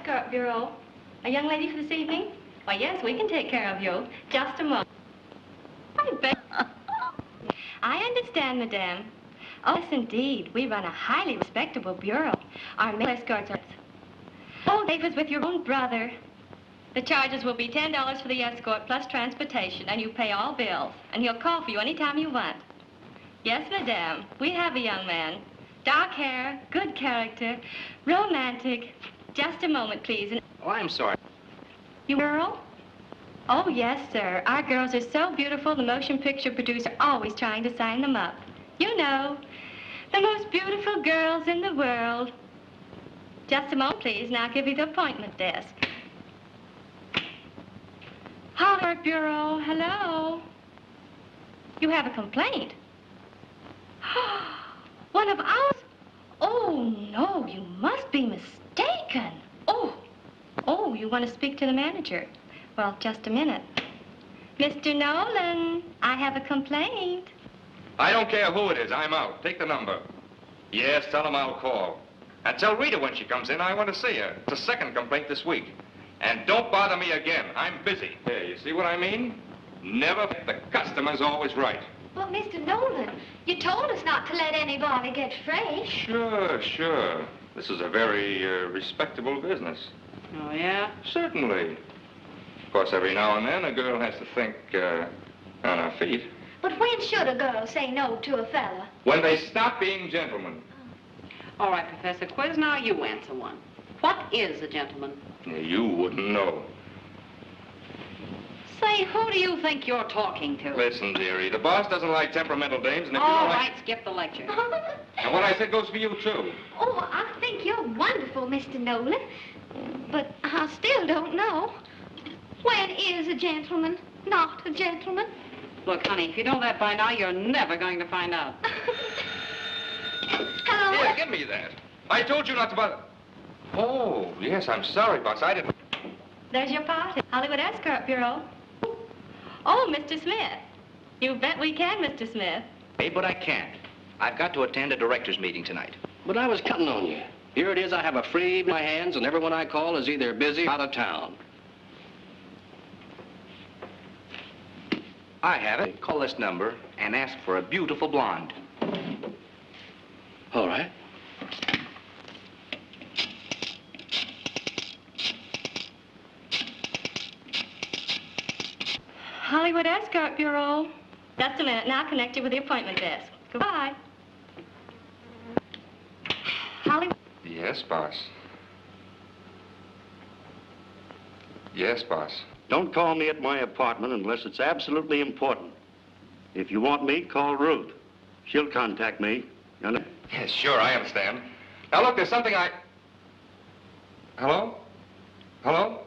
Escort Bureau. A young lady for this evening? Why, yes, we can take care of you. Just a moment. I understand, madame. Oh, yes, indeed. We run a highly respectable bureau. Our male escorts are... Oh, Dave is with your own brother. The charges will be $10 for the escort plus transportation, and you pay all bills. And he'll call for you anytime you want. Yes, madame. We have a young man. Dark hair, good character, romantic. Just a moment, please. Oh, I'm sorry. You girl? Oh, yes, sir. Our girls are so beautiful, the motion picture producer always trying to sign them up. You know, the most beautiful girls in the world. Just a moment, please, and I'll give you the appointment desk. Halperin Bureau, hello. You have a complaint? One of ours? Oh, no, you must be mistaken. Oh, you want to speak to the manager? Well, just a minute. Mr. Nolan, I have a complaint. I don't care who it is. I'm out. Take the number. Yes, tell him I'll call. And tell Rita when she comes in I want to see her. It's the second complaint this week. And don't bother me again. I'm busy. Here, you see what I mean? Never. The customer's always right. Well, Mr. Nolan, you told us not to let anybody get fresh. Sure. This is a very respectable business. Oh, yeah? Certainly. Of course, every now and then a girl has to think on her feet. But when should a girl say no to a fella? When they stop being gentlemen. All right, Professor Quiz, now you answer one. What is a gentleman? You wouldn't know. Say, who do you think you're talking to? Listen, dearie, the boss doesn't like temperamental dames, and if you All don't right, skip the lecture. And what I said goes for you, too. Oh, I think you're wonderful, Mr. Nolan. But I still don't know. When is a gentleman not a gentleman? Look, honey, if you know that by now, you're never going to find out. Hello? Here, give me that. I told you not to bother. Oh, yes, I'm sorry, boss. I didn't... There's your party. Hollywood Escort Bureau. Oh, Mr. Smith. You bet we can, Mr. Smith. Hey, but I can't. I've got to attend a director's meeting tonight. But I was counting on you. Here it is, I have a free in my hands, and everyone I call is either busy or out of town. I have it. Call this number and ask for a beautiful blonde. All right. Hollywood Escort Bureau. Just a minute, now I'll connect you with the appointment desk. Goodbye. Hollywood. Yes, boss. Yes, boss. Don't call me at my apartment unless it's absolutely important. If you want me, call Ruth. She'll contact me. You understand? Yes, sure, I understand. Now, look, there's something I... Hello? Hello?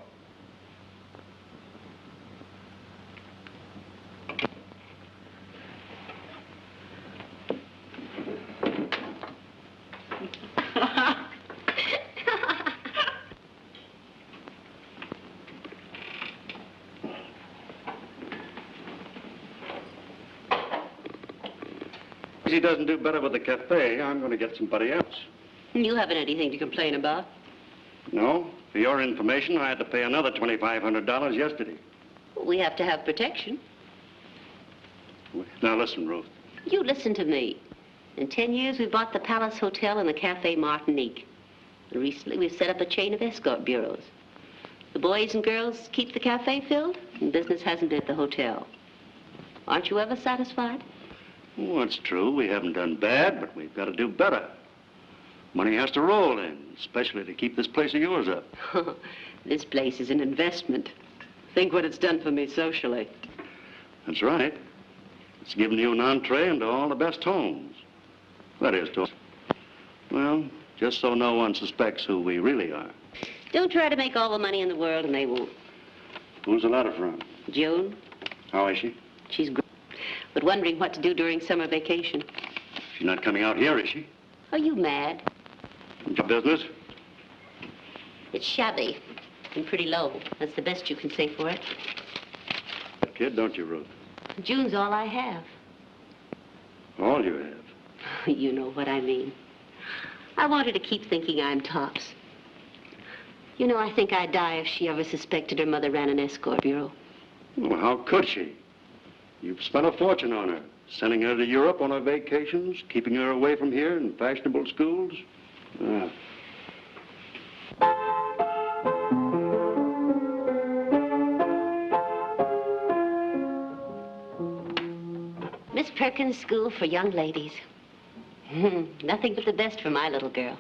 If he doesn't do better with the cafe, I'm going to get somebody else. You haven't anything to complain about. No. For your information, I had to pay another $2,500 yesterday. We have to have protection. Now listen, Ruth. You listen to me. In 10 years, we bought the Palace Hotel and the Cafe Martinique. And recently, we've set up a chain of escort bureaus. The boys and girls keep the cafe filled, and business hasn't been at the hotel. Aren't you ever satisfied? Well, it's true. We haven't done bad, but we've got to do better. Money has to roll in, especially to keep this place of yours up. This place is an investment. Think what it's done for me socially. That's right. It's given you an entree into all the best homes. That is, well, just so no one suspects who we really are. Don't try to make all the money in the world, and they won't. Who's the letter from? June. How is she? She's great, but wondering what to do during summer vacation. She's not coming out here, is she? Are you mad? Your business? It's shabby and pretty low. That's the best you can say for it. That kid, don't you, Ruth? June's all I have. All you have? You know what I mean. I want her to keep thinking I'm tops. You know, I think I'd die if she ever suspected her mother ran an escort bureau. Well, how could she? You've spent a fortune on her, sending her to Europe on her vacations, keeping her away from here in fashionable schools. Ah. Miss Perkins' School for Young Ladies. Nothing but the best for my little girl.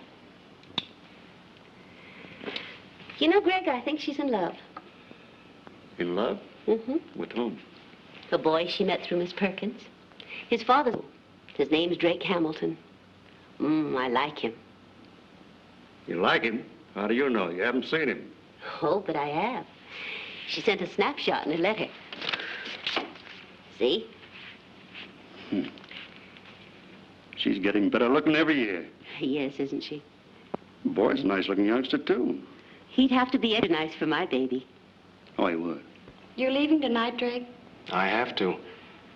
You know, Greg, I think she's in love. In love? Mm-hmm. With whom? A boy she met through Miss Perkins. His father's... His name's Drake Hamilton. I like him. You like him? How do you know? You haven't seen him. Oh, but I have. She sent a snapshot in her letter. See? She's getting better looking every year. Yes, isn't she? The boy's a nice-looking youngster, too. He'd have to be extra nice for my baby. Oh, he would. You're leaving tonight, Drake? I have to.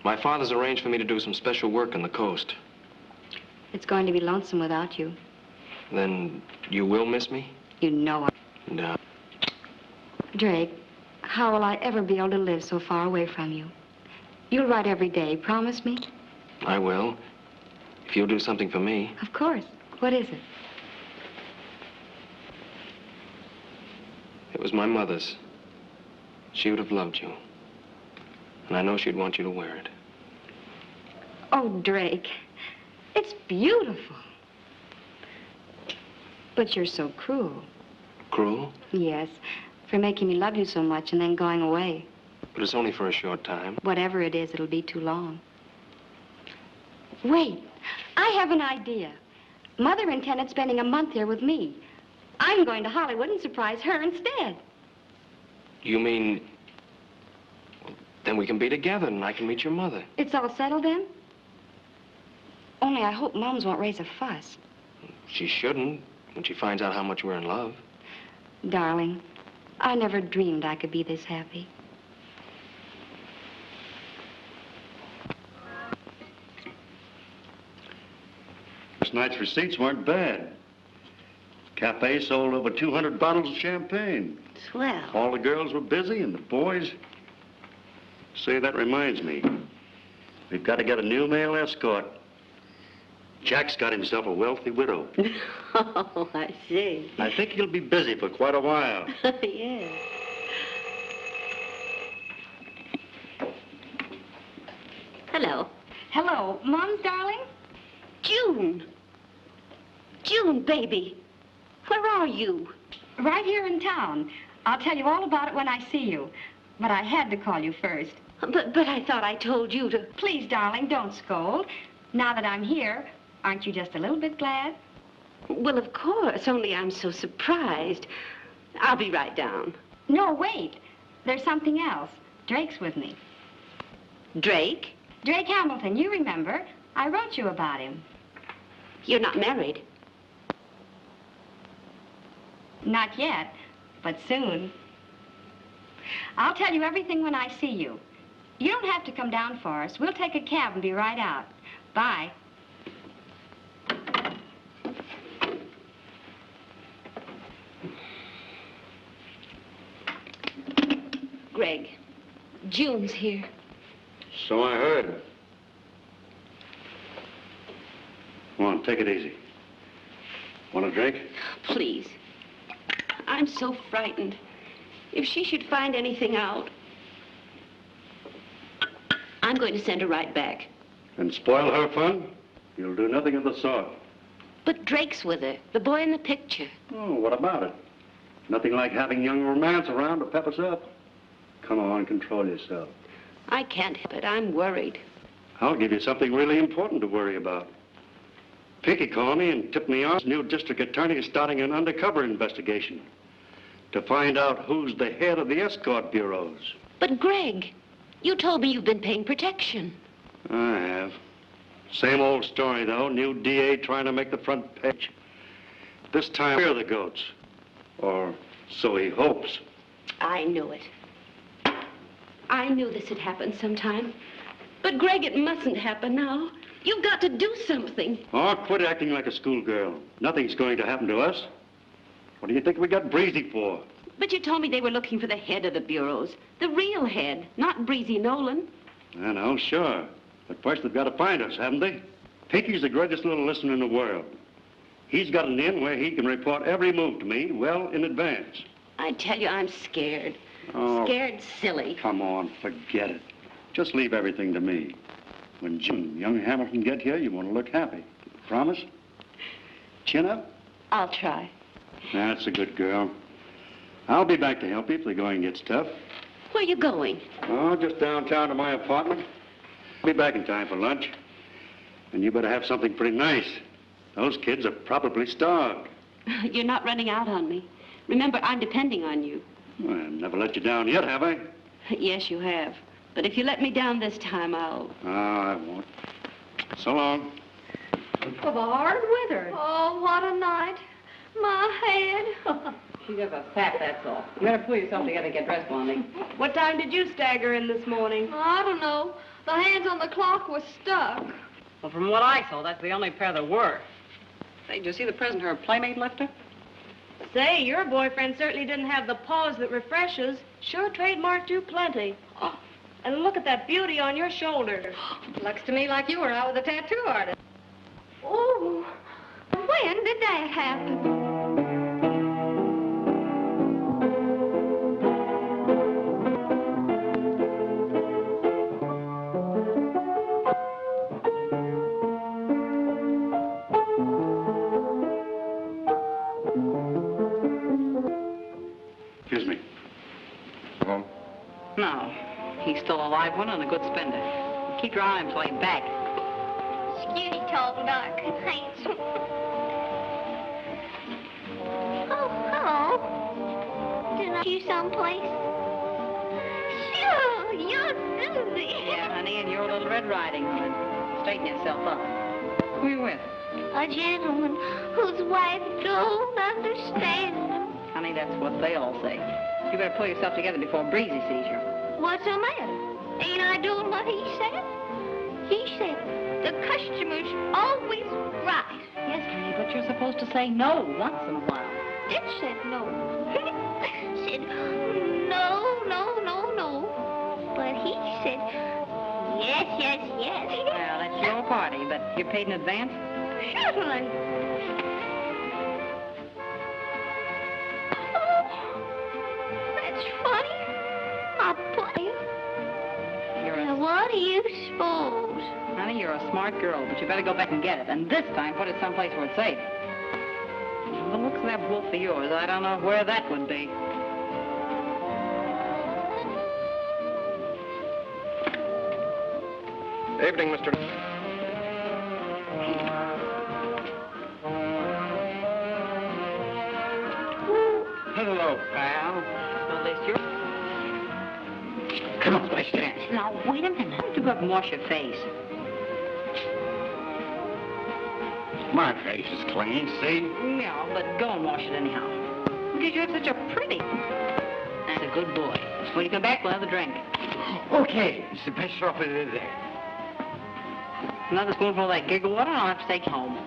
My father's arranged for me to do some special work on the coast. It's going to be lonesome without you. Then you will miss me? You know I... No. Drake, how will I ever be able to live so far away from you? You'll write every day, promise me? I will. If you'll do something for me. Of course. What is it? It was my mother's. She would have loved you. And I know she'd want you to wear it. Oh, Drake, it's beautiful. But you're so cruel. Cruel? Yes, for making me love you so much and then going away. But it's only for a short time. Whatever it is, it'll be too long. Wait, I have an idea. Mother intended spending a month here with me. I'm going to Hollywood and surprise her instead. You mean... Well, then we can be together and I can meet your mother. It's all settled then? Only I hope Mums won't raise a fuss. She shouldn't when she finds out how much we're in love. Darling, I never dreamed I could be this happy. This night's receipts weren't bad. Cafe sold over 200 bottles of champagne. Swell. All the girls were busy and the boys... Say, that reminds me. We've got to get a new male escort. Jack's got himself a wealthy widow. Oh, I see. I think he'll be busy for quite a while. Yeah. Hello. Hello, Mums, darling? June. June, baby. Where are you? Right here in town. I'll tell you all about it when I see you. But I had to call you first. But I thought I told you to... Please, darling, don't scold. Now that I'm here, aren't you just a little bit glad? Well, of course, only I'm so surprised. I'll be right down. No, wait. There's something else. Drake's with me. Drake? Drake Hamilton, you remember. I wrote you about him. You're not married. Not yet, but soon. I'll tell you everything when I see you. You don't have to come down for us. We'll take a cab and be right out. Bye. Greg, June's here. So I heard. Come on, take it easy. Want a drink? Please. I'm so frightened. If she should find anything out, I'm going to send her right back. And spoil her fun? You'll do nothing of the sort. But Drake's with her, the boy in the picture. Oh, what about it? Nothing like having young romance around to pep us up. Come on, control yourself. I can't help it. I'm worried. I'll give you something really important to worry about. Pinky called me and tipped me off. New district attorney is starting an undercover investigation to find out who's the head of the escort bureaus. But Greg, you told me you've been paying protection. I have. Same old story, though. New DA trying to make the front page. This time, we're the goats. Or so he hopes. I knew it. I knew this had happened sometime. But Greg, it mustn't happen now. You've got to do something. Oh, quit acting like a schoolgirl. Nothing's going to happen to us. What do you think we got Breezy for? But you told me they were looking for the head of the bureaus. The real head, not Breezy Nolan. I know, sure. But first they've got to find us, haven't they? Pinky's the greatest little listener in the world. He's got an in where he can report every move to me well in advance. I tell you, I'm scared. Oh, Scared silly. come on, forget it. Just leave everything to me. When Jim and young Hamilton get here, you want to look happy. Promise? Chin up? I'll try. That's a good girl. I'll be back to help you if the going gets tough. Where are you going? Oh, just downtown to my apartment. I'll be back in time for lunch. And you better have something pretty nice. Those kids are probably starved. You're not running out on me. Remember, I'm depending on you. Well, I've never let you down yet, have I? Yes, you have. But if you let me down this time, I'll... Oh, I won't. So long. For the hard weather. Oh, what a night. My head. She's just a sap, that's all. You better pull yourself together and get dressed, Blondie. What time did you stagger in this morning? I don't know. The hands on the clock were stuck. Well, from what I saw, that's the only pair there were. Say, did you see the present her playmate left her? Say, your boyfriend certainly didn't have the pause that refreshes. Sure trademarked you plenty. Oh, and look at that beauty on your shoulder. Looks to me like you were out with a tattoo artist. Oh, when did that happen? Excuse me. Home? No. He's still a live one and a good spender. Keep your eye on him till he's back. Skinny, tall, dark, and handsome. Oh, hello. Did I see you someplace? Sure, you're Susie. Yeah, honey, and your little Red Riding Hood. Straighten yourself up. Who are you with? A gentleman whose wife don't understand him. Honey, that's what they all say. You better pull yourself together before Breezy sees you. What's the matter? Ain't I doing what he said? He said the customer's always right. Yes, honey, but you're supposed to say no once in a while. It said no. Said no, no, no, no. But he said yes, yes, yes. Well, that's your party, but you're paid in advance? Certainly. Oh, that's funny. I'll play. Now, what do you suppose? Honey, you're a smart girl, but you better go back and get it. And this time, put it someplace where it's safe. The looks of that wolf of yours, I don't know where that would be. Evening, Mr. Hello, pal. Well, at least you're... Come on, let's dance. Now, wait a minute. You go up and wash your face. My face is clean, see? Yeah, but go and wash it anyhow. Because you have such a pretty... That's a good boy. When you come back, we'll have a drink. Okay, it's the best stuff it is there. Another spoonful of that giggle water, and I'll have to take you home.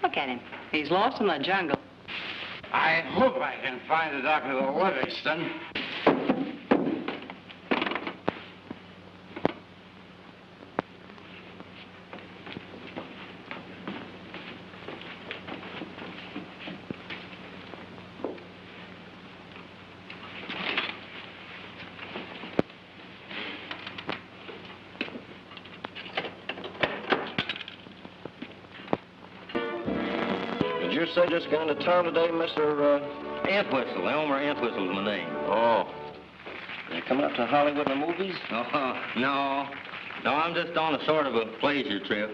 Look at him. He's lost in the jungle. I hope I can find the Dr. Livingston. Did you say just going to town today, Mr. Entwistle? Elmer Entwistle's my name. Oh. You coming up to Hollywood in the movies? Oh, no. No, I'm just on a sort of a pleasure trip.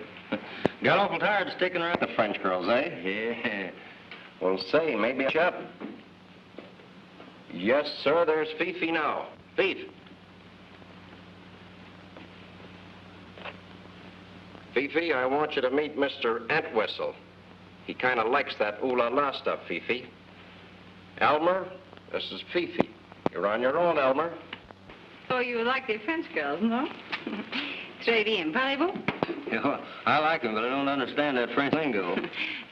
Got awful tired of sticking around the French girls, eh? Yeah. Well, say, maybe I shop. Yes, sir, there's Fifi now. Fifi. Fifi, I want you to meet Mr. Entwistle. He kind of likes that ooh-la-la stuff, Fifi. Elmer, this is Fifi. You're on your own, Elmer. Oh, you like the French girls, no? Très bien. Parlez-vous? Yeah, I like them, but I don't understand that French lingo.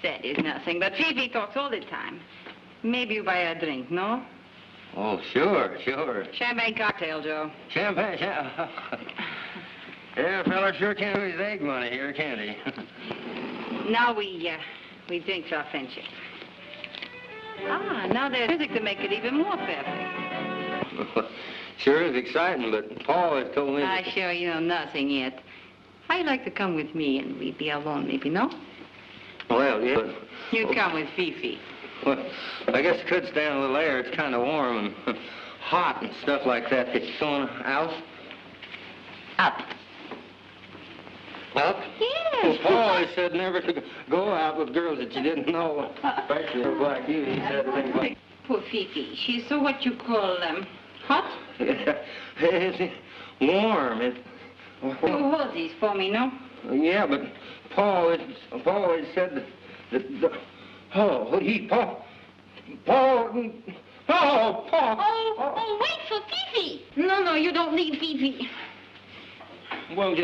That is nothing, but Fifi talks all the time. Maybe you buy her a drink, no? Oh, sure. Champagne cocktail, Joe. Champagne. Yeah, fella sure can't lose egg money here, can't he? Now we drink for our friendship. Ah, now there's music to make it even more perfect. Sure is exciting, but Paul has told me... I sure you know nothing yet. How'd you like to come with me and we'd be alone, maybe, no? Well, yeah, but... You'd come with Fifi. Well, I guess it could stand a little air. It's kind of warm and hot and stuff like that. Going out? Up. Up? Yes. Well, Paul he said never to go out with girls that you didn't know, especially like you. He said things like... Poor Fifi. She's so what you call, hot? It's warm. You hold these for me, no? Yeah, but Paul had said that Paul, Oh, wait for Fifi. No, you don't need Fifi. Well,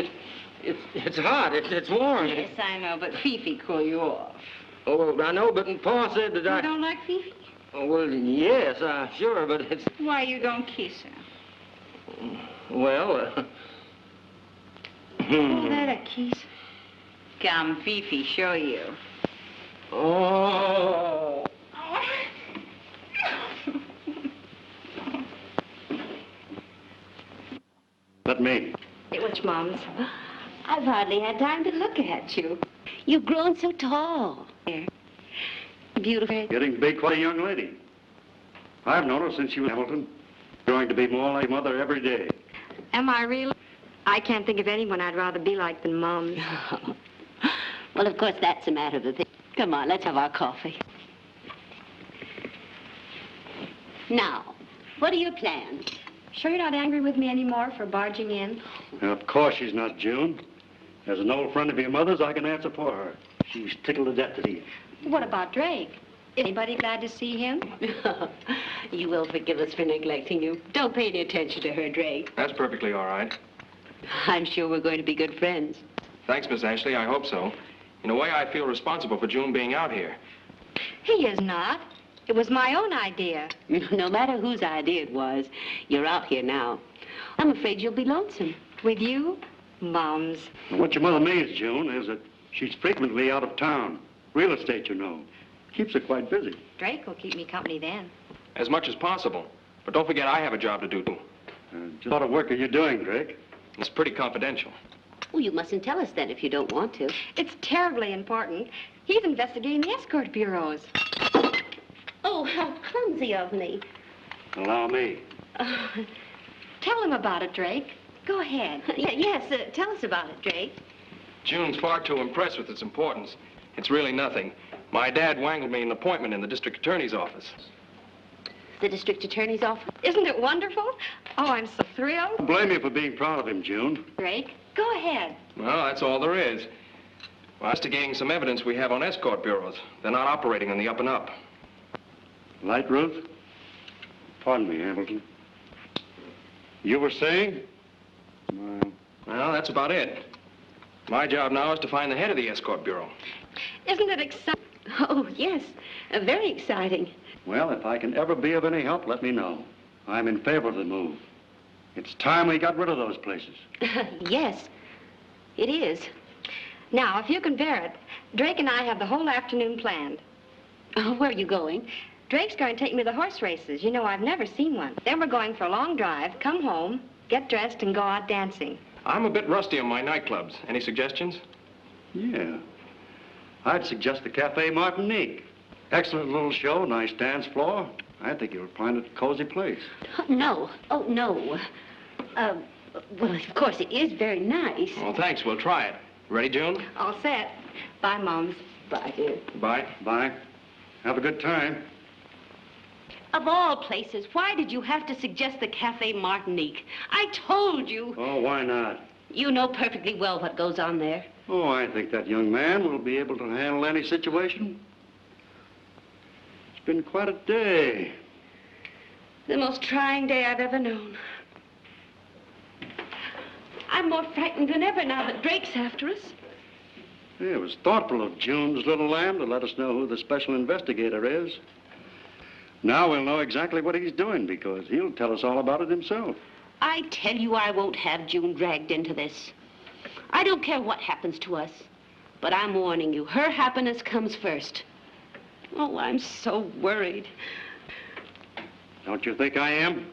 it's hot. It's warm. Yes, I know, but Fifi cool you off. Oh, well, I know, but Paul said that You don't like Fifi? Oh, well, yes, sure, but it's... Why you don't kiss her? Well, Oh, that a kiss. Come, Fifi, show you. Oh. Let me. Which, Mums? I've hardly had time to look at you. You've grown so tall. Beautiful. Getting to be quite a young lady. I've known her since she was in Hamilton. Growing to be more like Mother every day. Am I really? I can't think of anyone I'd rather be like than Mom. Well, of course, that's a matter of the thing. Come on, let's have our coffee. Now, what are your plans? Sure you're not angry with me anymore for barging in? Now, of course she's not, June. As an old friend of your mother's, I can answer for her. She's tickled to death to see you. What about Drake? Is anybody glad to see him? You will forgive us for neglecting you. Don't pay any attention to her, Drake. That's perfectly all right. I'm sure we're going to be good friends. Thanks, Miss Ashley. I hope so. In a way, I feel responsible for June being out here. He is not. It was my own idea. No matter whose idea it was, you're out here now. I'm afraid you'll be lonesome. With you? Mom's. What your mother means, June, is that she's frequently out of town. Real estate, you know. Keeps her quite busy. Drake will keep me company then. As much as possible. But don't forget, I have a job to do, too. Just what of work are you doing, Drake? It's pretty confidential. Oh, you mustn't tell us then if you don't want to. It's terribly important. He's investigating the escort bureaus. Oh, how clumsy of me. Allow me. Tell him about it, Drake. Go ahead. Yes, tell us about it, Drake. June's far too impressed with its importance. It's really nothing. My dad wangled me an appointment in the district attorney's office. The district attorney's office? Isn't it wonderful? Oh, I'm so thrilled. I blame you for being proud of him, June. Drake, go ahead. Well, that's all there is. We're investigating some evidence we have on escort bureaus. They're not operating on the up and up. Light, Ruth? Pardon me, Hamilton. You were saying? Well, that's about it. My job now is to find the head of the escort bureau. Isn't it exciting? Oh, yes, very exciting. Well, if I can ever be of any help, let me know. I'm in favor of the move. It's time we got rid of those places. Yes, it is. Now, if you can bear it, Drake and I have the whole afternoon planned. Where are you going? Drake's going to take me to the horse races. You know, I've never seen one. Then we're going for a long drive, come home, get dressed, and go out dancing. I'm a bit rusty on my nightclubs. Any suggestions? Yeah. I'd suggest the Cafe Martinique. Excellent little show, nice dance floor. I think you'll find it a cozy place. No. Oh, no. Well, of course, it is very nice. Well, thanks. We'll try it. Ready, June? All set. Bye, Moms. Bye, dear. Bye. Bye. Have a good time. Of all places, why did you have to suggest the Cafe Martinique? I told you. Oh, why not? You know perfectly well what goes on there. Oh, I think that young man will be able to handle any situation. It's been quite a day. The most trying day I've ever known. I'm more frightened than ever now that Drake's after us. Yeah, it was thoughtful of June's little lamb to let us know who the special investigator is. Now we'll know exactly what he's doing because he'll tell us all about it himself. I tell you, I won't have June dragged into this. I don't care what happens to us, but I'm warning you, her happiness comes first. Oh, I'm so worried. Don't you think I am?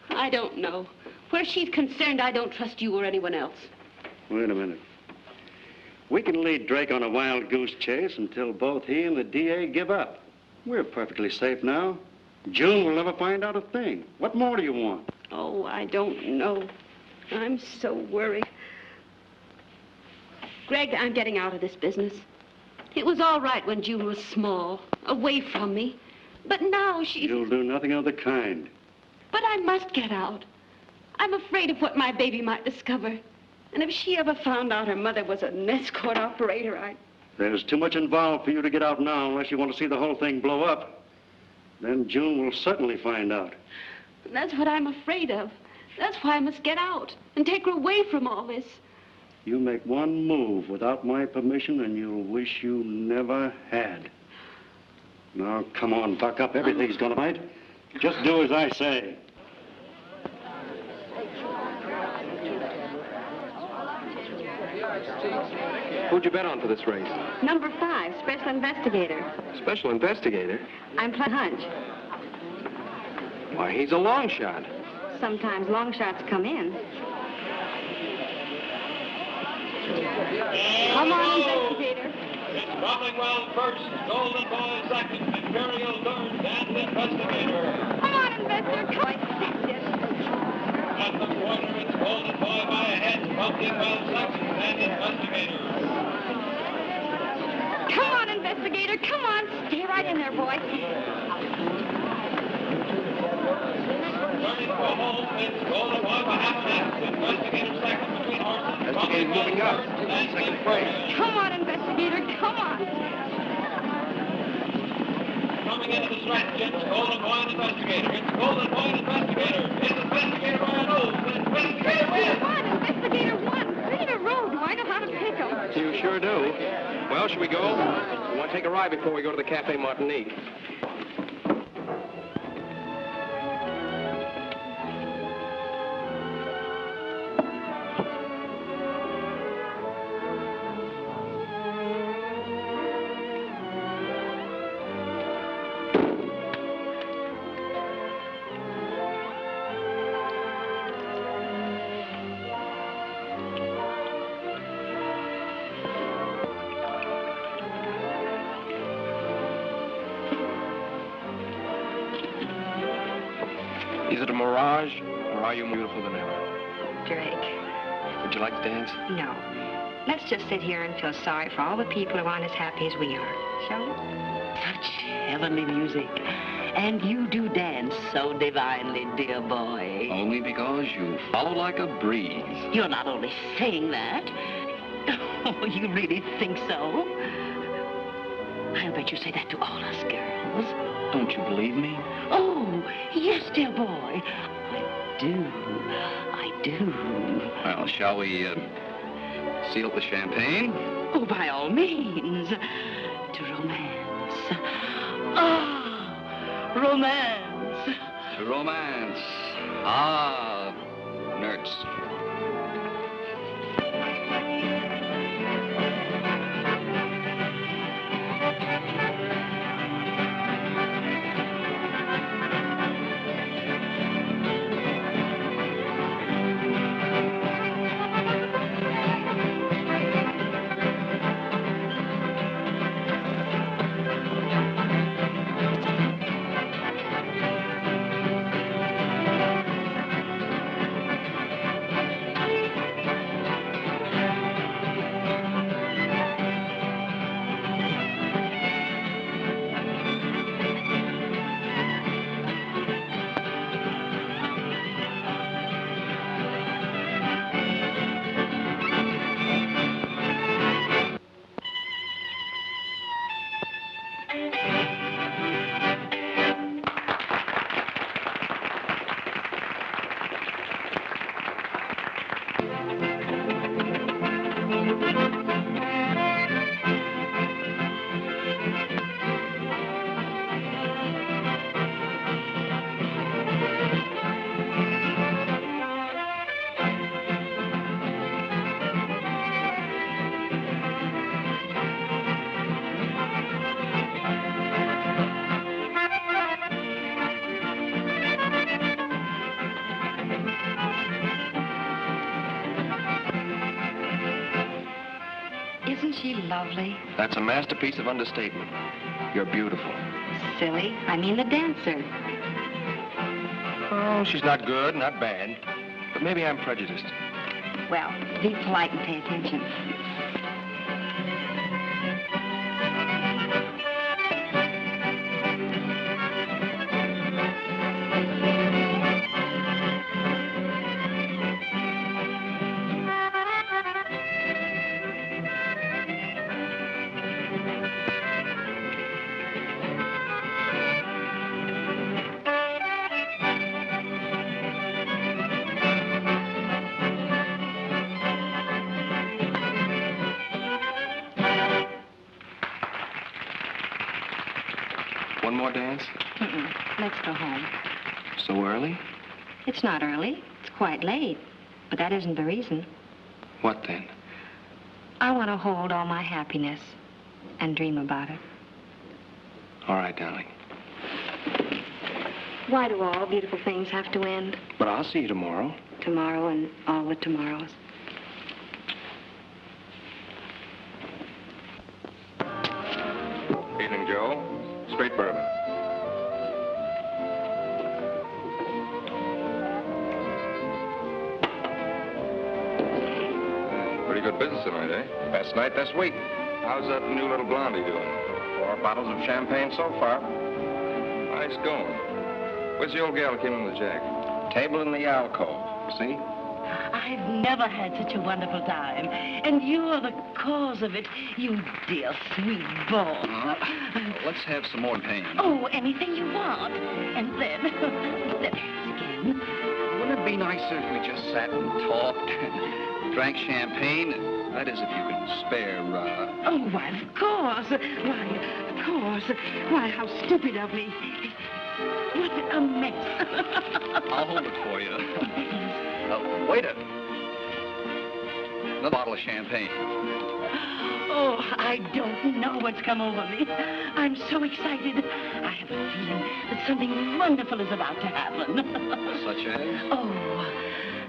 I don't know. Where she's concerned, I don't trust you or anyone else. Wait a minute. We can lead Drake on a wild goose chase until both he and the DA give up. We're perfectly safe now. June will never find out a thing. What more do you want? Oh, I don't know. I'm so worried. Greg, I'm getting out of this business. It was all right when June was small, away from me. But now she's... You'll do nothing of the kind. But I must get out. I'm afraid of what my baby might discover. And if she ever found out her mother was an escort operator, There's too much involved for you to get out now unless you want to see the whole thing blow up. Then June will certainly find out. That's what I'm afraid of. That's why I must get out and take her away from all this. You make one move without my permission and you'll wish you never had. Now, come on, buck up. Everything's gonna right. Just do as I say. Who'd you bet on for this race? Number 5, special investigator. Special investigator? I'm playing hunch. Why, he's a long shot. Sometimes long shots come in. Come on, investigator. It's Bromley-Well first, Golden Boy second, Imperial third, and investigator. Come on, investigator. Come on. At the quarter, it's Golden Boy by a head, Bromley-Well second, and investigator. Come on, investigator. Come on. Stay right in there, boy. Turning for home, it's Golden Boy by half a length, investigator second between horses. Investigator's moving up. Second place. Come on, investigator. Come on. Coming into the stretch, it's Golden Boy and investigator. It's Golden Boy and investigator. It's investigator by a nose. Investigator wins. Investigator won. 3 in a row. Do I know how to pick 'em? You sure do. Well, should we go? We want to take a ride before we go to the Cafe Martinique. Is it a mirage, or are you more beautiful than ever? Drake. Would you like to dance? No. Let's just sit here and feel sorry for all the people who aren't as happy as we are. Shall we? Such heavenly music. And you do dance so divinely, dear boy. Only because you follow like a breeze. You're not only saying that. Oh, you really think so? I'll bet you say that to all us girls. Don't you believe me? Oh, yes, dear boy. I do. I do. Well, shall we seal the champagne? Oh, by all means. To romance. Ah, romance. To romance. Ah, nerds. Isn't she lovely? That's a masterpiece of understatement. You're beautiful. Silly. I mean the dancer. Oh, she's not good, not bad. But maybe I'm prejudiced. Well, be polite and pay attention. One more dance? Let's go home. So early? It's not early. It's quite late. But that isn't the reason. What then? I want to hold all my happiness and dream about it. All right, darling. Why do all beautiful things have to end? But I'll see you tomorrow. Tomorrow and all the tomorrows. Evening, Joe. Straight bourbon. Pretty good business tonight, eh? Best night this week. How's that new little blondie doing? 4 bottles of champagne so far. Nice going. Where's the old gal who came in with the Jack? Table in the alcove. See? I've never had such a wonderful time. And you're the cause of it, you dear sweet boy. Let's have some more pain. Oh, anything you want. And then, there it is again. Wouldn't it be nicer if we just sat and talked, drank champagne? That is, if you can spare, Oh, why, of course. Why, of course. Why, how stupid of me. What a mess. I'll hold it for you. Waiter. Another bottle of champagne. Oh, I don't know what's come over me. I'm so excited. I have a feeling that something wonderful is about to happen. Such as? Oh,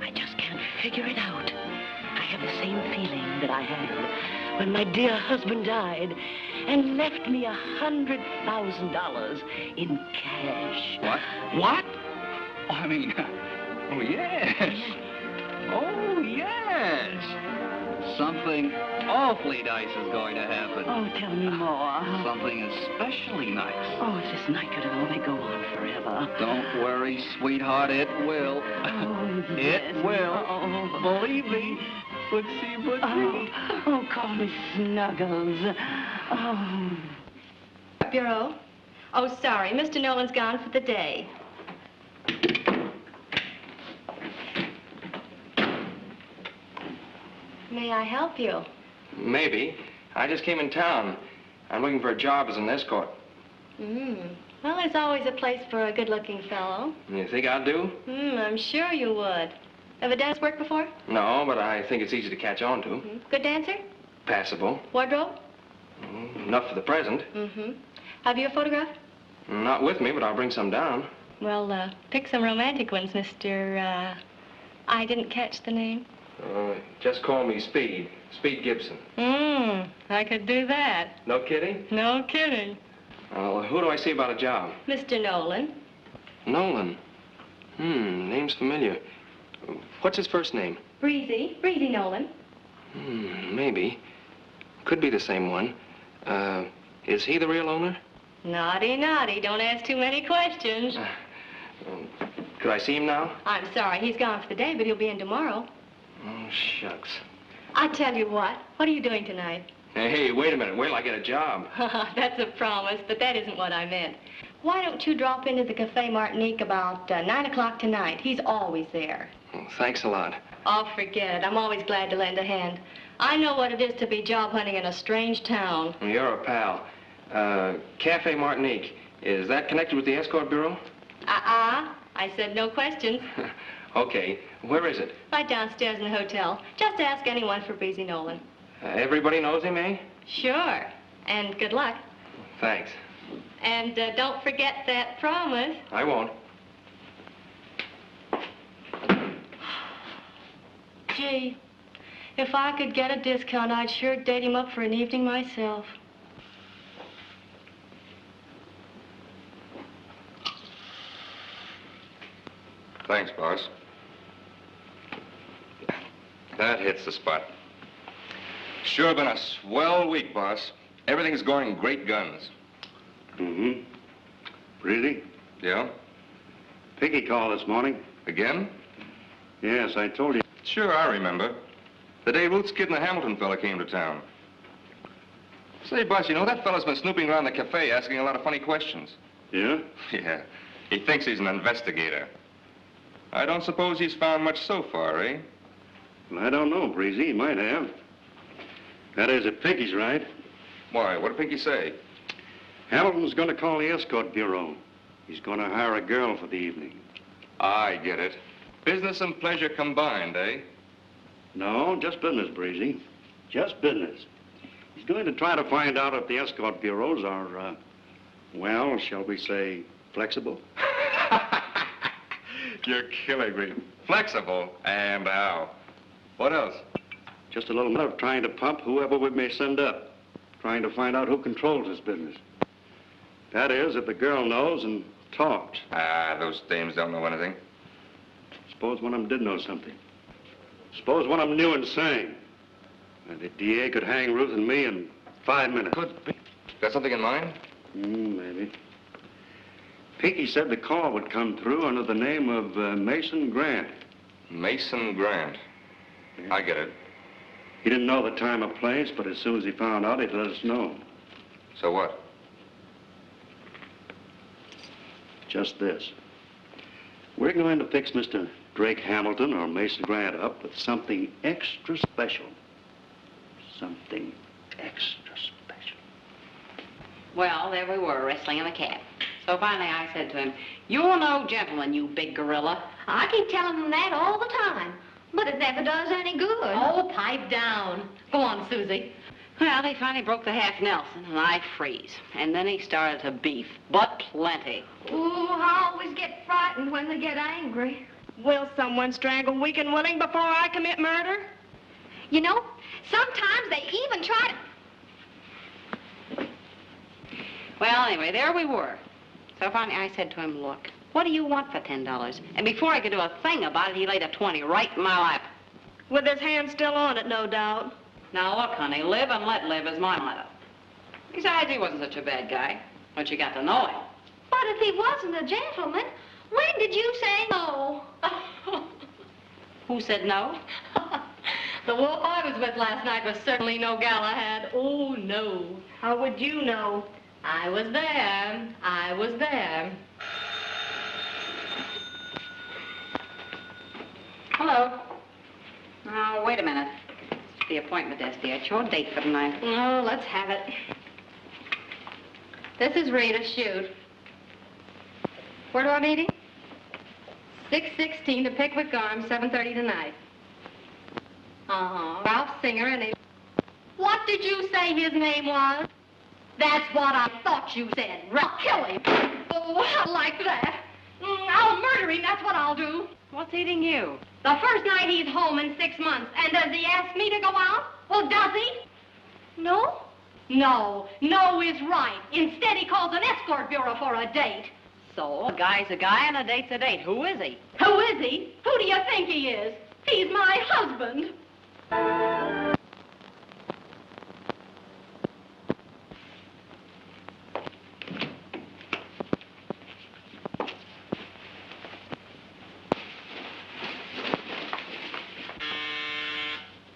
I just can't figure it out. I have the same feeling that I had when my dear husband died and left me $100,000 in cash. What? What? I mean, oh, yes. Oh, yes. Something awfully nice is going to happen. Oh, tell me more. Something especially nice. Oh, if this night could only go on forever. Don't worry, sweetheart, it will. Oh, It yes. will. Oh. Believe me. Footsie, footsie. Oh, call me Snuggles. Oh. Bureau. Oh, sorry. Mr. Nolan's gone for the day. May I help you? Maybe. I just came in town. I'm looking for a job as an escort. Well, there's always a place for a good-looking fellow. You think I'll do? I'm sure you would. Ever done this work before? No, but I think it's easy to catch on to. Good dancer? Passable. Wardrobe? Enough for the present. Have you a photograph? Not with me, but I'll bring some down. Well, pick some romantic ones, Mr. I didn't catch the name. Just call me Speed. Speed Gibson. I could do that. No kidding? No kidding. Who do I see about a job? Mr. Nolan. Nolan. Name's familiar. What's his first name? Breezy. Breezy Nolan. Maybe. Could be the same one. Is he the real owner? Naughty, naughty. Don't ask too many questions. Could I see him now? I'm sorry. He's gone for the day, but he'll be in tomorrow. Oh, shucks. I tell you what. What are you doing tonight? Hey, wait a minute. Wait till I get a job. That's a promise, but that isn't what I meant. Why don't you drop into the Cafe Martinique about 9 o'clock tonight? He's always there. Oh, thanks a lot. Oh, forget it. I'm always glad to lend a hand. I know what it is to be job hunting in a strange town. You're a pal. Cafe Martinique. Is that connected with the Escort Bureau? I said no questions. Okay. Where is it? Right downstairs in the hotel. Just ask anyone for Breezy Nolan. Everybody knows him, eh? Sure. And good luck. Thanks. And don't forget that promise. I won't. Gee, If I could get a discount, I'd sure date him up for an evening myself. Thanks, boss. That hits the spot. Sure been a swell week, boss. Everything's going great guns. Mm-hmm. Really? Yeah? Picky called this morning. Again? Yes, I told you. Sure, I remember. The day Ruth's kid and the Hamilton fella came to town. Say, boss, you know, that fella's been snooping around the cafe asking a lot of funny questions. Yeah? Yeah. He thinks he's an investigator. I don't suppose he's found much so far, eh? Well, I don't know, Breezy. He might have. That is, if Pinky's right. Why? What did Pinky say? Hamilton's going to call the Escort Bureau. He's going to hire a girl for the evening. I get it. Business and pleasure combined, eh? No, just business, Breezy. Just business. He's going to try to find out if the Escort Bureaus are, well, shall we say, flexible? You're killing me. Flexible? And how? What else? Just a little matter of trying to pump whoever we may send up. Trying to find out who controls this business. That is, if the girl knows and talks. Ah, those dames don't know anything. Suppose one of them did know something. Suppose one of them knew and sang. And the DA could hang Ruth and me in 5 minutes. Could be. Got something in mind? Maybe. Pinky said the call would come through under the name of Mason Grant. Mason Grant. Yeah. I get it. He didn't know the time or place, but as soon as he found out, he'd let us know. So what? Just this. We're going to fix Mr. Drake Hamilton or Mason Grant up with something extra special. Something extra special. Well, there we were, wrestling in the cab. So finally I said to him, "You're no gentleman, you big gorilla." I keep telling them that all the time, but it never does any good. Oh, pipe down. Go on, Susie. Well, he finally broke the half Nelson, and I freeze. And then he started to beef, but plenty. Ooh, I always get frightened when they get angry. Will someone strangle weak and willing before I commit murder? You know, sometimes they even try to... Well, anyway, there we were. So finally I said to him, "Look, what do you want for $10? And before I could do a thing about it, he laid a 20 right in my lap. With his hand still on it, no doubt. Now, look, honey, live and let live is my motto. Besides, he wasn't such a bad guy once you got to know him. But if he wasn't a gentleman, when did you say no? Who said no? The wolf I was with last night was certainly no Galahad. Oh, no. How would you know? I was there. I was there. Hello. Now, wait a minute. The appointment desk, dear. It's your date for tonight. Oh, let's have it. This is Rita. Shoot. Where do I meet him? 616 to Pickwick Arms, 7:30 tonight. Ralph Singer, and he... What did you say his name was? That's what I thought you said. Ralph, kill him. Oh, I like that. I'll murder him, that's what I'll do. What's eating you? The first night he's home in 6 months. And does he ask me to go out? Well, does he? No? No. No is right. Instead, he calls an escort bureau for a date. So, a guy's a guy and a date's a date. Who is he? Who is he? Who do you think he is? He's my husband.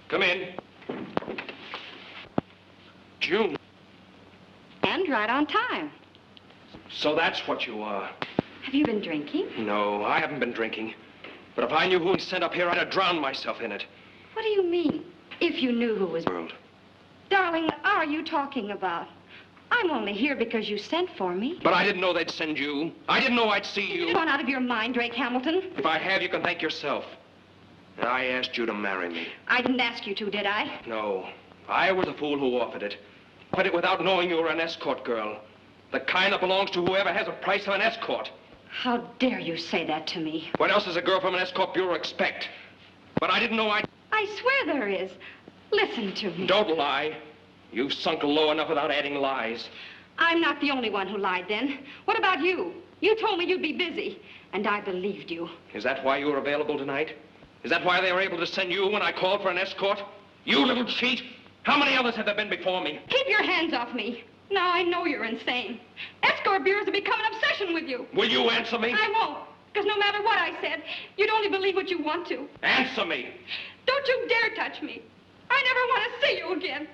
Come in. June. And right on time. So that's what you are. Have you been drinking? No, I haven't been drinking. But if I knew who he sent up here, I'd have drowned myself in it. What do you mean? If you knew who was... World. Darling, what are you talking about? I'm only here because you sent for me. But I didn't know they'd send you. I didn't know I'd see you. You've gone out of your mind, Drake Hamilton. If I have, you can thank yourself. I asked you to marry me. I didn't ask you to, did I? No. I was the fool who offered it. Offered it without knowing you were an escort girl. The kind that belongs to whoever has a price of an escort. How dare you say that to me? What else does a girl from an escort bureau expect? But I didn't know I I swear there is. Listen to me. Don't lie. You've sunk low enough without adding lies. I'm not the only one who lied then. What about you? You told me you'd be busy, and I believed you. Is that why you were available tonight? Is that why they were able to send you when I called for an escort? You little cheat! How many others have there been before me? Keep your hands off me. Now I know you're insane. Escort bureaus have become an obsession with you. Will you answer me? I won't, because no matter what I said, you'd only believe what you want to. Answer me! Don't you dare touch me. I never want to see you again.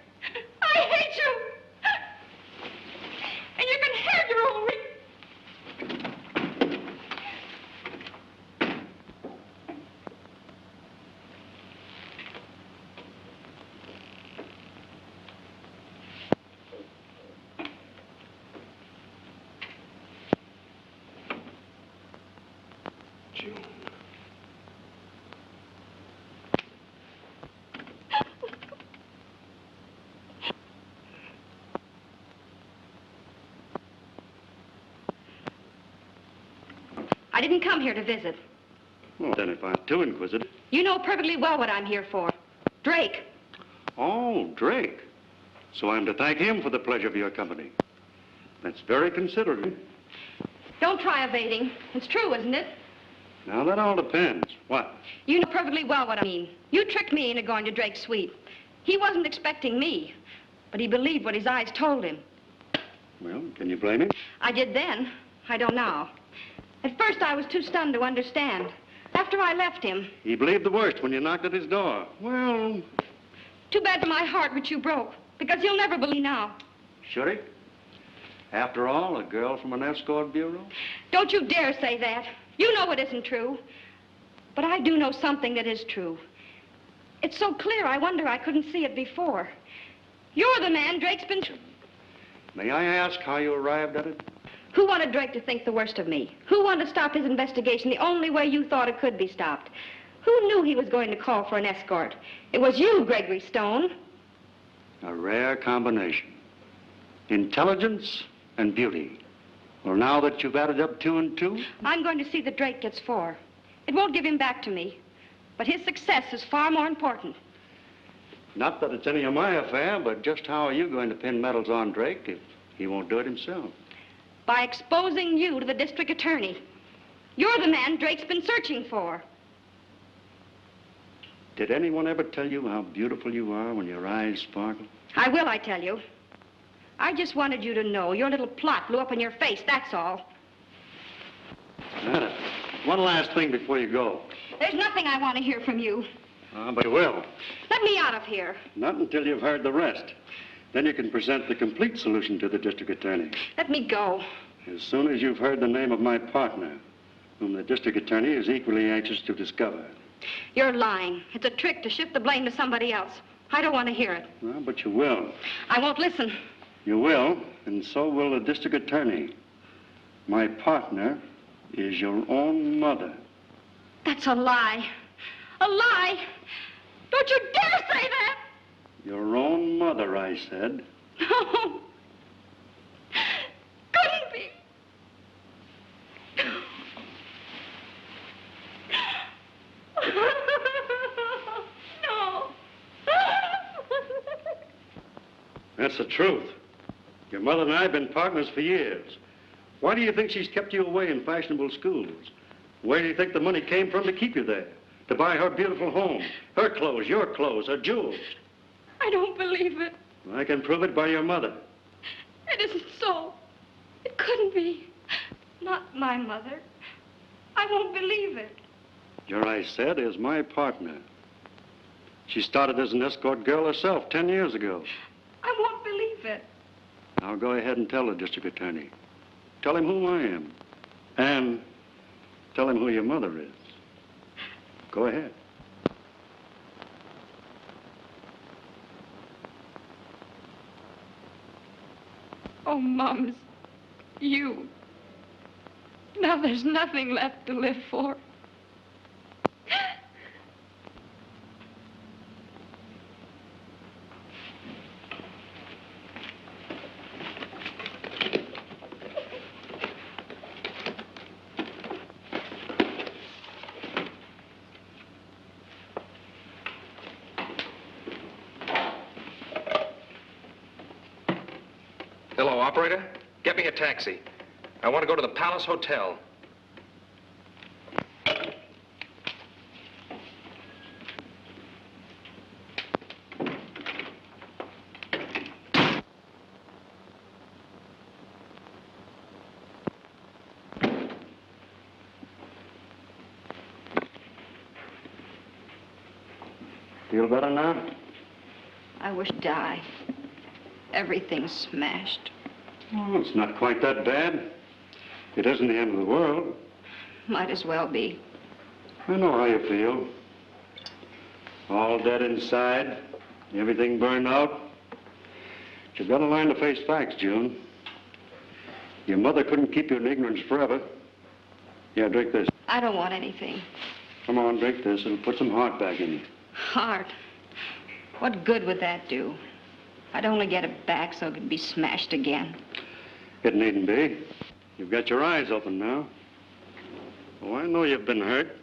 I hate you. And you can have your own I didn't come here to visit. Well, then if I'm too inquisitive. You know perfectly well what I'm here for. Drake. Oh, Drake. So I'm to thank him for the pleasure of your company. That's very considerate. Don't try evading. It's true, isn't it? Now, that all depends. What? You know perfectly well what I mean. You tricked me into going to Drake's suite. He wasn't expecting me, but he believed what his eyes told him. Well, can you blame him? I did then. I don't now. At first, I was too stunned to understand. After I left him... He believed the worst when you knocked at his door. Well... Too bad for my heart, which you broke, because he'll never believe now. Should he? After all, a girl from an escort bureau? Don't you dare say that. You know it isn't true. But I do know something that is true. It's so clear, I wonder I couldn't see it before. You're the man Drake's been... May I ask how you arrived at it? Who wanted Drake to think the worst of me? Who wanted to stop his investigation the only way you thought it could be stopped? Who knew he was going to call for an escort? It was you, Gregory Stone. A rare combination. Intelligence and beauty. Well, now that you've added up 2 and 2? I'm going to see that Drake gets 4. It won't give him back to me. But his success is far more important. Not that it's any of my affair, but just how are you going to pin medals on Drake if he won't do it himself? By exposing you to the district attorney. You're the man Drake's been searching for. Did anyone ever tell you how beautiful you are when your eyes sparkle? I will, I tell you. I just wanted you to know your little plot blew up in your face, that's all. Nada. One last thing before you go. There's nothing I want to hear from you. But you will. Let me out of here. Not until you've heard the rest. Then you can present the complete solution to the district attorney. Let me go. As soon as you've heard the name of my partner, whom the district attorney is equally anxious to discover. You're lying. It's a trick to shift the blame to somebody else. I don't want to hear it. Well, but you will. I won't listen. You will, and so will the district attorney. My partner is your own mother. That's a lie. A lie. Don't you dare say that. Your own mother, I said. No. Couldn't be. No. That's the truth. Your mother and I have been partners for years. Why do you think she's kept you away in fashionable schools? Where do you think the money came from to keep you there? To buy her beautiful home, her clothes, your clothes, her jewels. I don't believe it. I can prove it by your mother. It isn't so. It couldn't be. Not my mother. I won't believe it. Your, I said, is my partner. She started as an escort girl herself 10 years ago. I won't believe it. Now go ahead and tell the district attorney. Tell him who I am. And tell him who your mother is. Go ahead. Oh, Mums, you. Now there's nothing left to live for. Hello, operator. Get me a taxi. I want to go to the Palace Hotel. Feel better now? I wish to die. Everything's smashed. Oh, it's not quite that bad. It isn't the end of the world. Might as well be. I know how you feel. All dead inside, everything burned out. But you've got to learn to face facts, June. Your mother couldn't keep you in ignorance forever. Yeah, drink this. I don't want anything. Come on, drink this. It'll put some heart back in you. Heart. What good would that do? I'd only get it back so it could be smashed again. It needn't be. You've got your eyes open now. Oh, I know you've been hurt.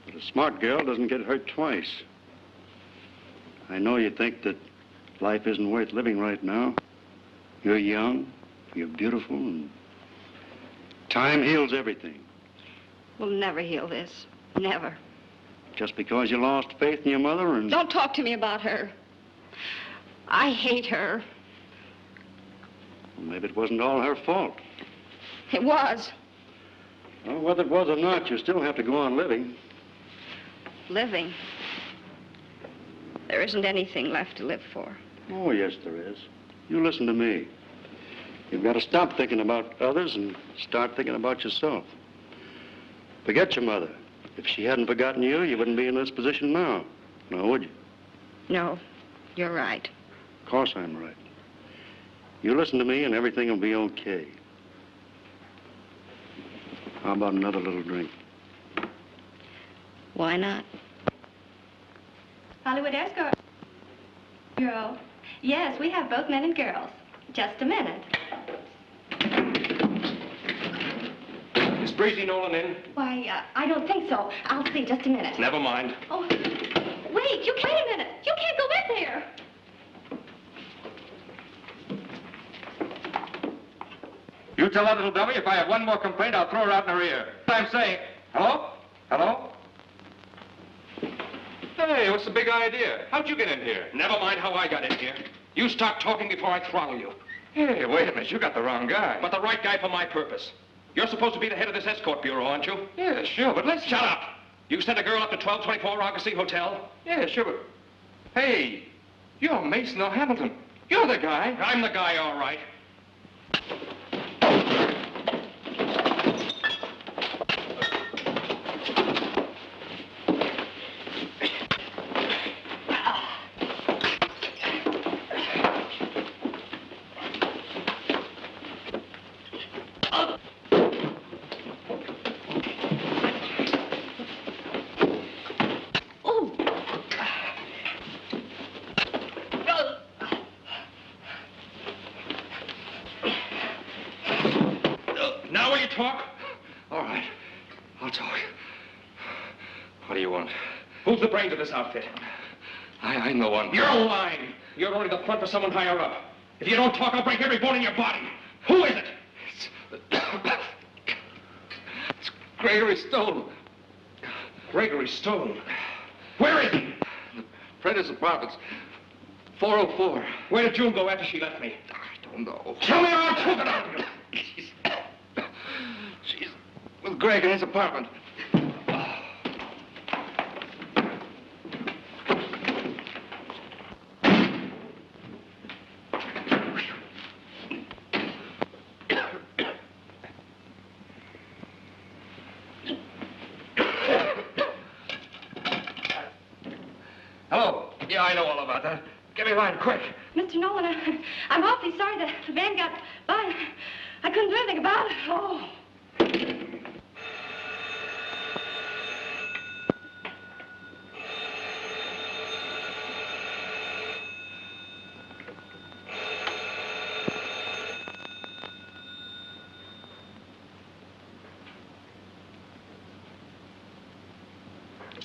But a smart girl doesn't get hurt twice. I know you think that life isn't worth living right now. You're young, you're beautiful, and time heals everything. We'll never heal this. Never. Just because you lost faith in your mother and... Don't talk to me about her. I hate her. Well, maybe it wasn't all her fault. It was. Well, whether it was or not, you still have to go on living. Living. There isn't anything left to live for. Oh, yes, there is. You listen to me. You've got to stop thinking about others and start thinking about yourself. Forget your mother. If she hadn't forgotten you, you wouldn't be in this position now. Now, would you? No, you're right. Of course I'm right. You listen to me and everything will be okay. How about another little drink? Why not? Hollywood Escort. Girl. Yes, we have both men and girls. Just a minute. Is Breezy Nolan in? Why, I don't think so. I'll see. Just a minute. Never mind. Oh, wait, wait a minute. You can't go in there. You tell that little dummy if I have one more complaint, I'll throw her out in her ear. I'm saying, hello? Hello? Hey, what's the big idea? How'd you get in here? Never mind how I got in here. You start talking before I throttle you. Hey, wait a minute. You got the wrong guy. But the right guy for my purpose. You're supposed to be the head of this escort bureau, aren't you? Yeah, sure, but let's... Shut up! You sent a girl up to 1224 Argosy Hotel? Yeah, sure, but... Hey, you're Mason or Hamilton. You're the guy. I'm the guy, all right. Talk? All right. I'll talk. What do you want? Who's the brains of this outfit? I'm the one. You're lying. You're only the front for someone higher up. If you don't talk, I'll break every bone in your body. Who is it? It's Gregory Stone. Gregory Stone? Where is he? The Prentice Apartments. 404. Where did June go after she left me? I don't know. Tell me or I'll choke it out of you. She's with Greg in his apartment. Hello. Yeah, I know all about that. Get me a line, quick. Mr. Nolan, I'm awfully sorry the van got by. I couldn't do anything about it. Oh.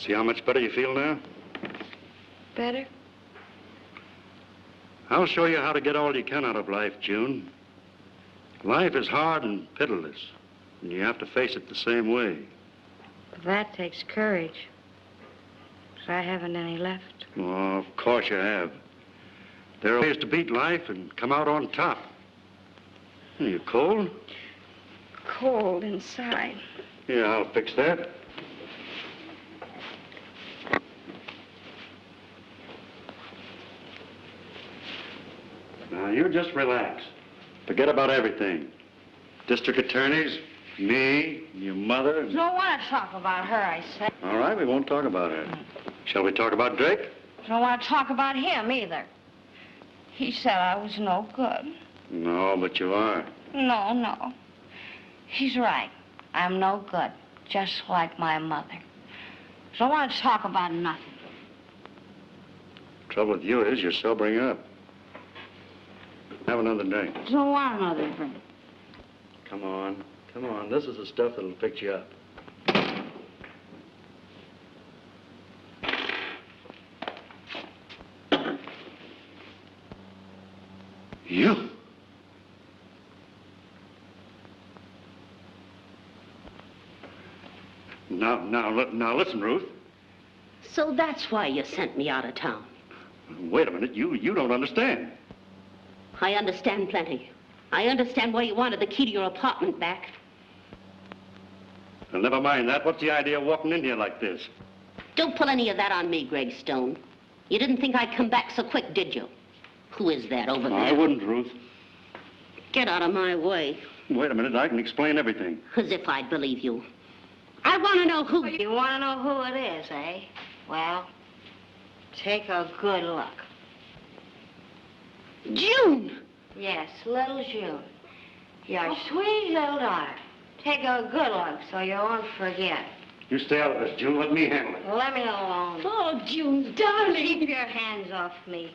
See how much better you feel now? Better? I'll show you how to get all you can out of life, June. Life is hard and pitiless, and you have to face it the same way. But that takes courage. 'Cause I haven't any left. Oh, of course you have. There are ways to beat life and come out on top. Are you cold? Cold inside. Yeah, I'll fix that. Now, you just relax. Forget about everything. District attorneys, me, your mother. Don't want to talk about her, I said. All right, we won't talk about her. Shall we talk about Drake? Don't want to talk about him either. He said I was no good. No, but you are. No. He's right. I'm no good, just like my mother. Don't want to talk about nothing. Trouble with you is you're sobering up. Have another drink. Don't want another drink. Come on. This is the stuff that'll fix you up. You? Now, listen, Ruth. So that's why you sent me out of town. Wait a minute. You don't understand. I understand plenty. I understand why you wanted the key to your apartment back. Well, never mind that. What's the idea of walking in here like this? Don't pull any of that on me, Greg Stone. You didn't think I'd come back so quick, did you? Who is that over there? I wouldn't, Ruth. Get out of my way. Wait a minute. I can explain everything. As if I'd believe you. I want to know who... You want to know who it is, eh? Well, take a good look. June! Yes, little June. Your sweet little daughter. Take a good look so you won't forget. You stay out of this, June. Let me handle it. Let me alone. Oh, June, darling. Keep your hands off me.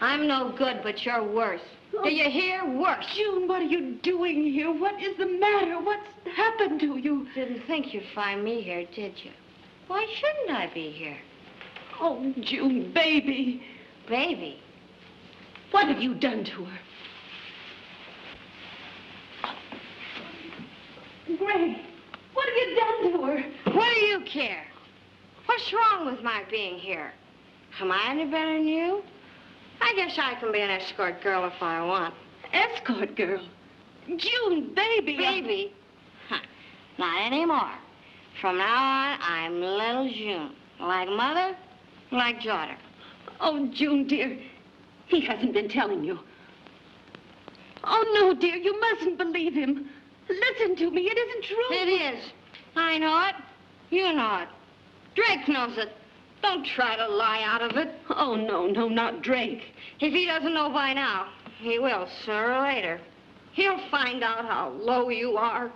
I'm no good, but you're worse. Do you hear? Worse. June, what are you doing here? What is the matter? What's happened to you? Didn't think you'd find me here, did you? Why shouldn't I be here? Oh, June, baby. Baby? What have you done to her? Greg, what have you done to her? What do you care? What's wrong with my being here? Am I any better than you? I guess I can be an escort girl if I want. Escort girl? June, baby. Baby? Huh. Not anymore. From now on, I'm little June. Like mother, like daughter. Oh, June, dear, he hasn't been telling you. Oh, no, dear, you mustn't believe him. Listen to me, it isn't true. It is. I know it. You know it. Drake knows it. Don't try to lie out of it. Oh, no, not Drake. If he doesn't know by now, he will sooner or later. He'll find out how low you are.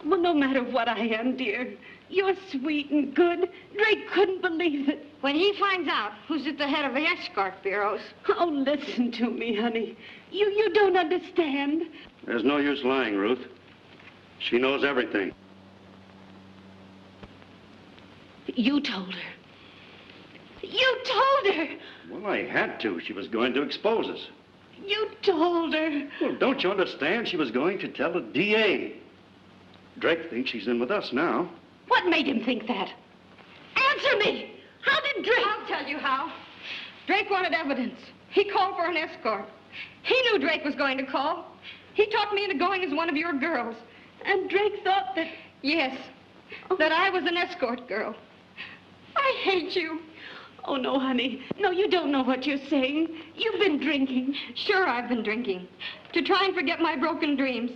Well, no matter what I am, dear, you're sweet and good. Drake couldn't believe it. When he finds out who's at the head of the escort bureaus... Oh, listen to me, honey. You don't understand. There's no use lying, Ruth. She knows everything. You told her. You told her. Well, I had to. She was going to expose us. You told her. Well, don't you understand? She was going to tell the DA. Drake thinks she's in with us now. What made him think that? Answer me! How did Drake... I'll tell you how. Drake wanted evidence. He called for an escort. He knew Drake was going to call. He talked me into going as one of your girls. And Drake thought that... Yes, that I was an escort girl. I hate you. Oh, no, honey. No, you don't know what you're saying. You've been drinking. Sure, I've been drinking. To try and forget my broken dreams.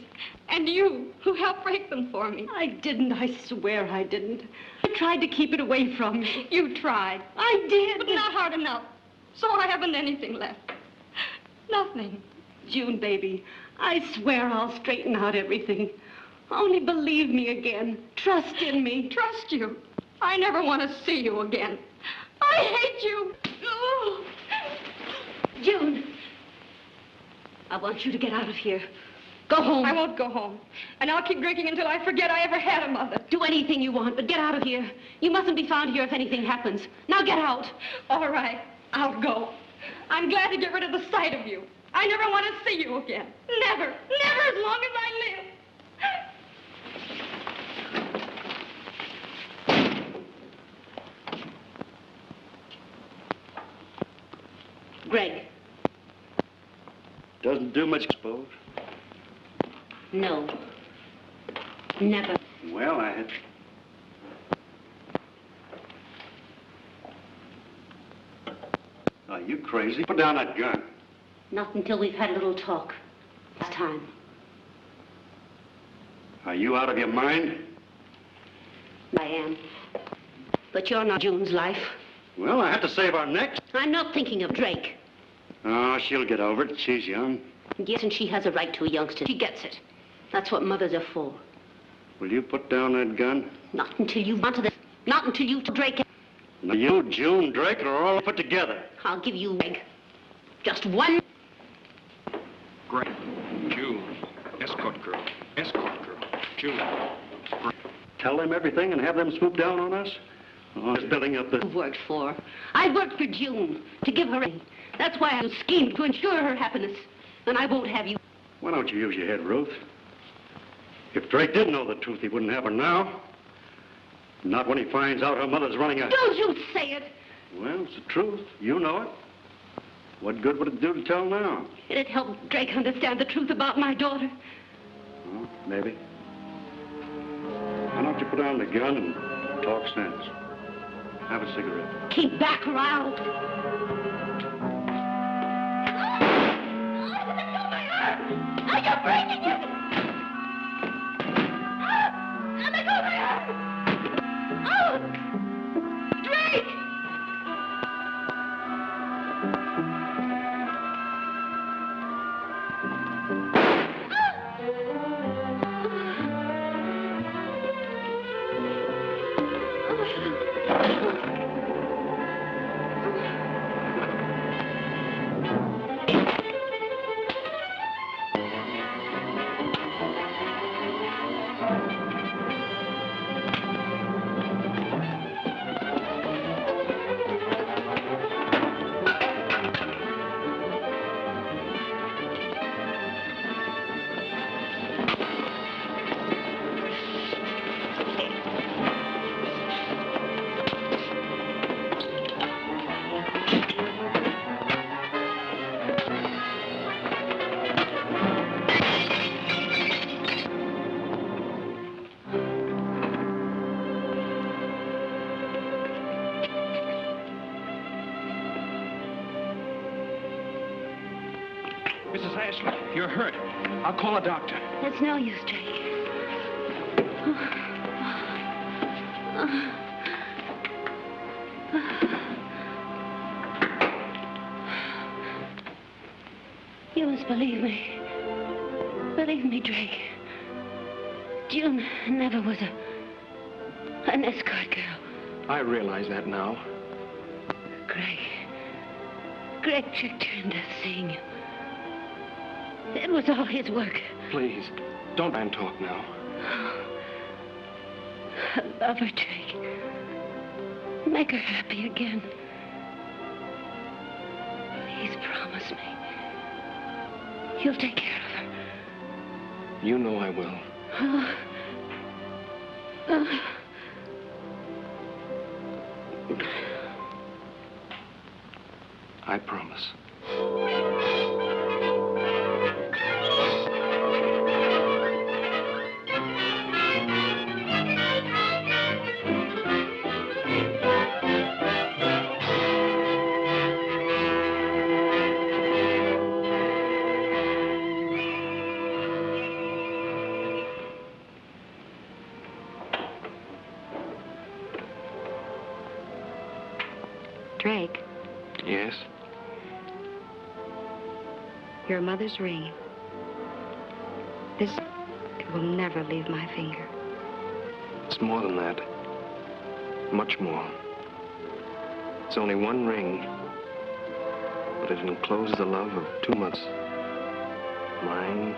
And you, who helped break them for me. I didn't. I swear I didn't. I tried to keep it away from you. You tried. I did. But not hard enough. So I haven't anything left. Nothing. June, baby, I swear I'll straighten out everything. Only believe me again. Trust in me. Trust you? I never want to see you again. I hate you. Oh. June, I want you to get out of here. Go home. I won't go home. And I'll keep drinking until I forget I ever had a mother. Do anything you want, but get out of here. You mustn't be found here if anything happens. Now get out. All right, I'll go. I'm glad to get rid of the sight of you. I never want to see you again. Never. Never as long as I live. Greg. Doesn't do much, I suppose. No. Never. Well, I had... Are you crazy? Put down that gun. Not until we've had a little talk. Last time. Are you out of your mind? I am. But you're not June's life. Well, I had to save our necks. I'm not thinking of Drake. Oh, she'll get over it. She's young. Yes, and she has a right to a youngster. She gets it. That's what mothers are for. Will you put down that gun? Not until you want to. Not until you Drake. Now, you, June, Drake are all put together. I'll give you Greg. Just one. Greg. June. Escort girl. Escort girl. June. Tell them everything and have them swoop down on us? Oh, it's building up the... You've worked for. I worked for June to give her a... That's why I schemed to ensure her happiness. And I won't have you... Why don't you use your head, Ruth? If Drake did know the truth, he wouldn't have her now. Not when he finds out her mother's running a... Don't you say it! Well, it's the truth. You know it. What good would it do to tell now? It'd help Drake understand the truth about my daughter. Well, maybe. Why don't you put down the gun and talk sense? Have a cigarette. Keep back or I'll... Oh, you're breaking it! Let go of my arm! Oh! Drake! Mrs. Ashley, you're hurt. I'll call a doctor. It's no use, Drake. You must believe me. Believe me, Drake. June never was an escort girl. I realize that now. Greg tricked her into seeing you. It was all his work. Please, don't try and talk now. I love her, Drake. Make her happy again. Please promise me. You'll take care of her. You know I will. I promise. Drake, Yes? your mother's ring. This will never leave my finger. It's more than that. Much more. It's only one ring, but it encloses the love of 2 months. Mine